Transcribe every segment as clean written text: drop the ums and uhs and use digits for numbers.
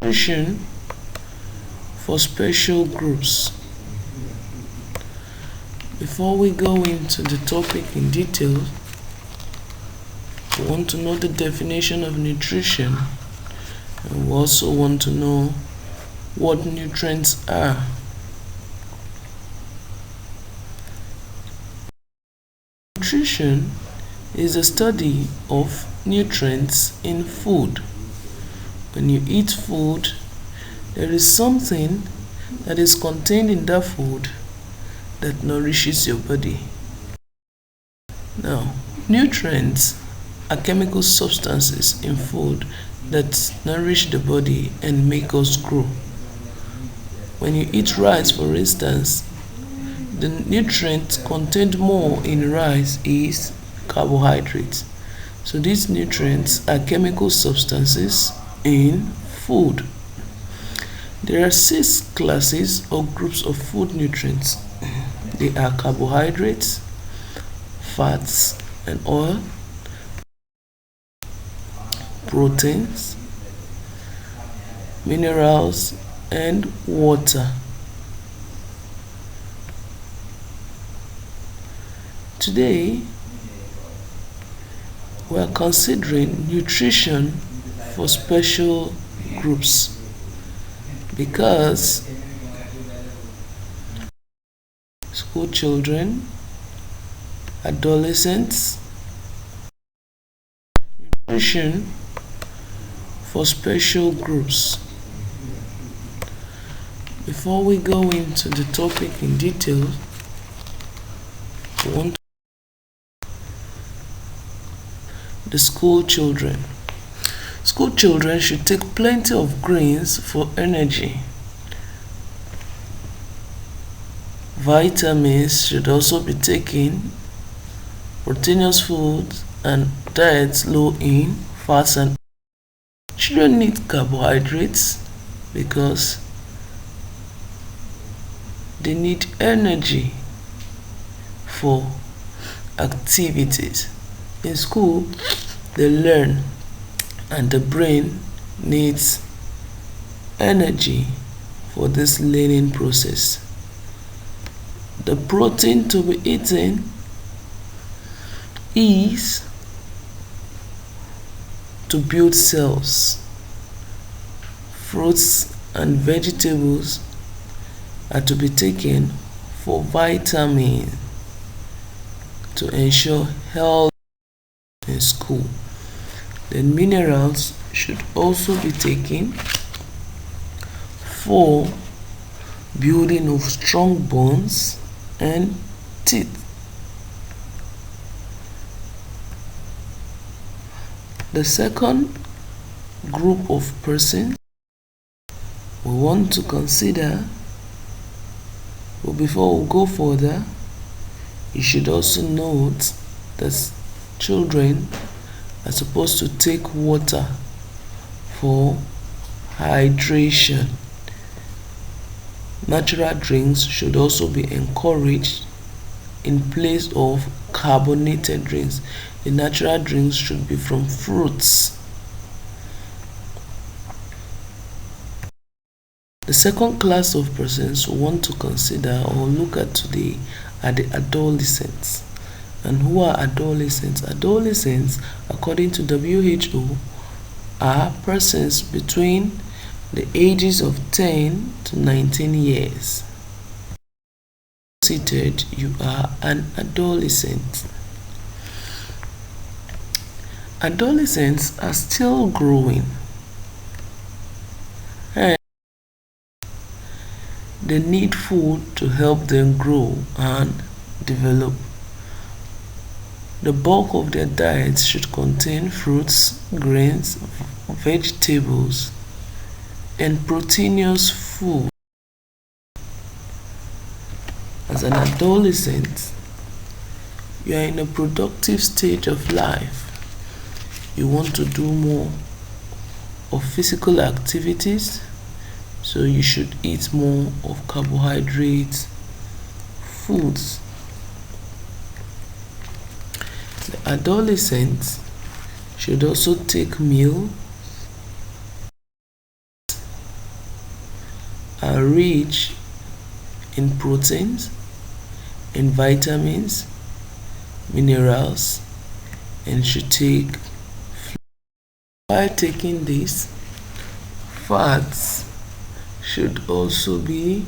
Nutrition for special groups. Before we go into the topic in detail, we want to know the definition of nutrition, and we also want to know what nutrients are. Nutrition is the study of nutrients in food. When you eat food, there is something that is contained in that food that nourishes your body. Now, nutrients are chemical substances in food that nourish the body and make us grow. When you eat rice, for instance, the nutrient contained more in rice is carbohydrates. So these nutrients are chemical substances in food. There are 6 classes or groups of food nutrients. They are carbohydrates, fats and oil, proteins, minerals, and water. Today, we are considering nutrition for special groups because school children, adolescents, nutrition for special groups. Before we go into the topic in detail, we want the school children. School children should take plenty of greens for energy. Vitamins should also be taken, proteinous foods, and diets low in fats and children need carbohydrates because they need energy for activities. In school, they learn and the brain needs energy for this learning process. The protein to be eaten is to build cells. Fruits and vegetables are to be taken for vitamin to ensure health in school. Then minerals should also be taken for building of strong bones and teeth. The second group of persons we want to consider, but before we go further, you should also note that children are supposed to take water for hydration. Natural drinks should also be encouraged in place of carbonated drinks. The natural drinks should be from fruits. The second class of persons we want to consider or look at today are the adolescents. And who are adolescents? Adolescents, according to WHO, are persons between the ages of 10 to 19 years. Considered you are an adolescent. Adolescents are still growing and they need food to help them grow and develop. The bulk of their diets should contain fruits, grains, vegetables, and proteinous food. As an adolescent, you are in a productive stage of life. You want to do more of physical activities, so you should eat more of carbohydrate foods. The adolescents should also take meals are rich in proteins, in vitamins, minerals, and should take. While taking this, fats should also be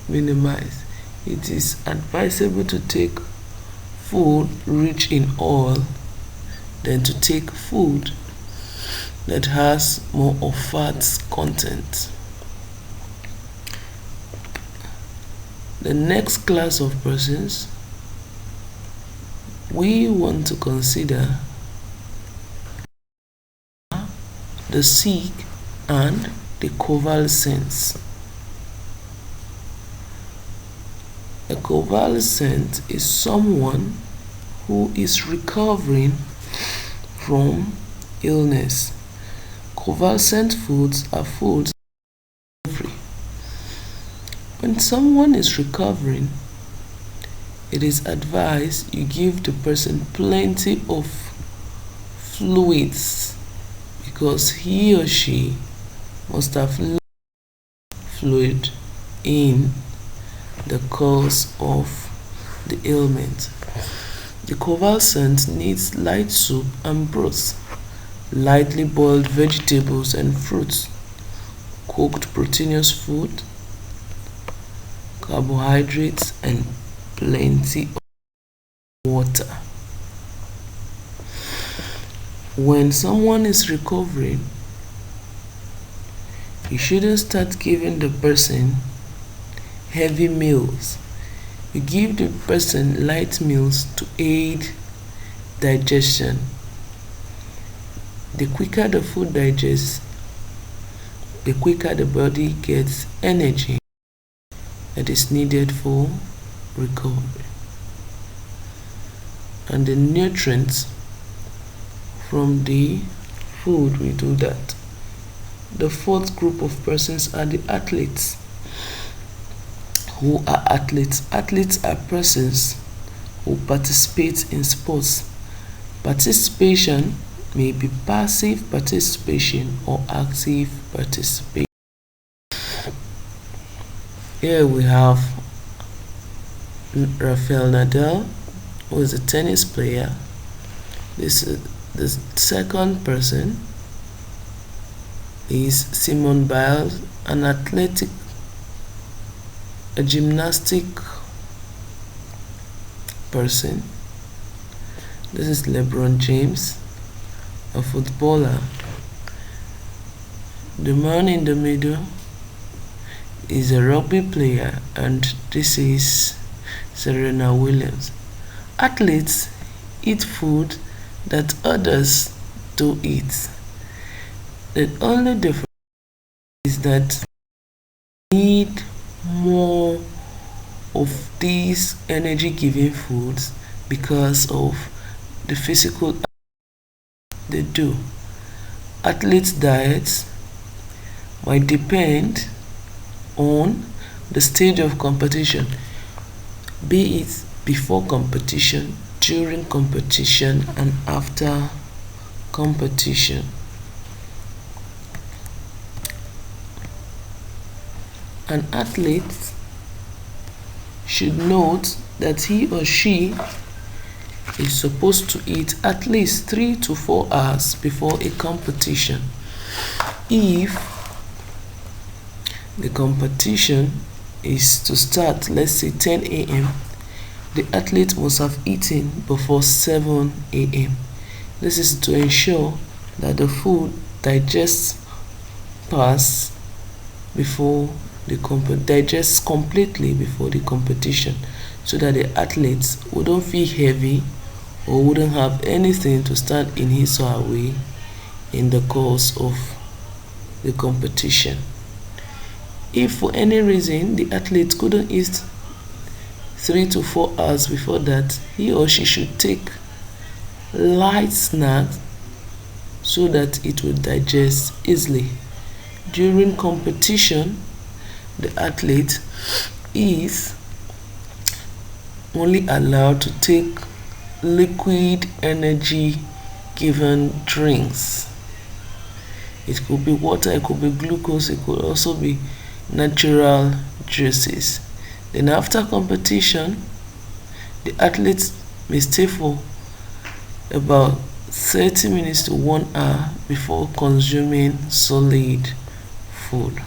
minimized. It is advisable to take food rich in oil than to take food that has more of fat content. The next class of persons we want to consider the sick and the convalescents. A convalescent is someone who is recovering from illness. Convalescent foods are foods recovery. When someone is recovering, it is advised you give the person plenty of fluids because he or she must have lost fluid in the course of the ailment. The convalescent needs light soup and broth, lightly boiled vegetables and fruits, cooked proteinous food, carbohydrates, and plenty of water. When someone is recovering, you shouldn't start giving the person heavy meals. You give the person light meals to aid digestion. The quicker the food digests, the quicker the body gets energy that is needed for recovery. And the nutrients from the food will do that. The fourth group of persons are the athletes. Who are athletes? Athletes are persons who participate in sports. Participation may be passive participation or active participation. Here we have Rafael Nadal, who is a tennis player. This is the second person is Simone Biles, a gymnastic person. This is LeBron James, a footballer. The man in the middle is a rugby player, and this is Serena Williams. Athletes eat food that others do eat. The only difference is that they need more of these energy giving foods because of the physical they do. Athletes' diets might depend on the stage of competition, be it before competition, during competition, and after competition. An athlete should note that he or she is supposed to eat at least 3 to 4 hours before a competition. If the competition is to start, let's say 10 a.m., the athlete must have eaten before 7 a.m. This is to ensure that the food digests fast before digests completely before the competition, so that the athletes wouldn't feel heavy or wouldn't have anything to stand in his or her way in the course of the competition. If for any reason the athlete couldn't eat 3 to 4 hours before that, he or she should take light snacks so that it will digest easily. During competition, the athlete is only allowed to take liquid energy given drinks. It could be water, it could be glucose, it could also be natural juices. Then after competition, the athletes may stay for about 30 minutes to 1 hour before consuming solid food.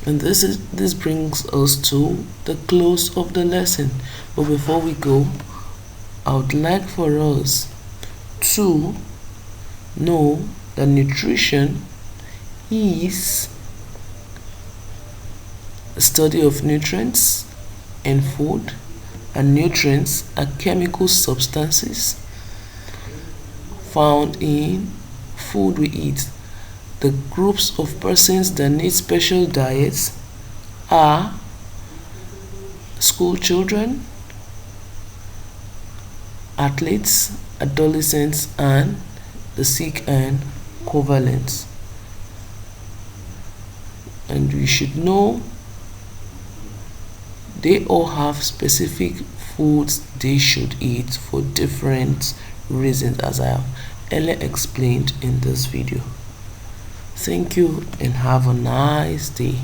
And this brings us to the close of the lesson. But before we go, I would like for us to know that nutrition is a study of nutrients in food, and nutrients are chemical substances found in food we eat. The groups of persons that need special diets are school children, athletes, adolescents, and the sick and covalent. And we should know they all have specific foods they should eat for different reasons, as I have earlier explained in this video. Thank you and have a nice day.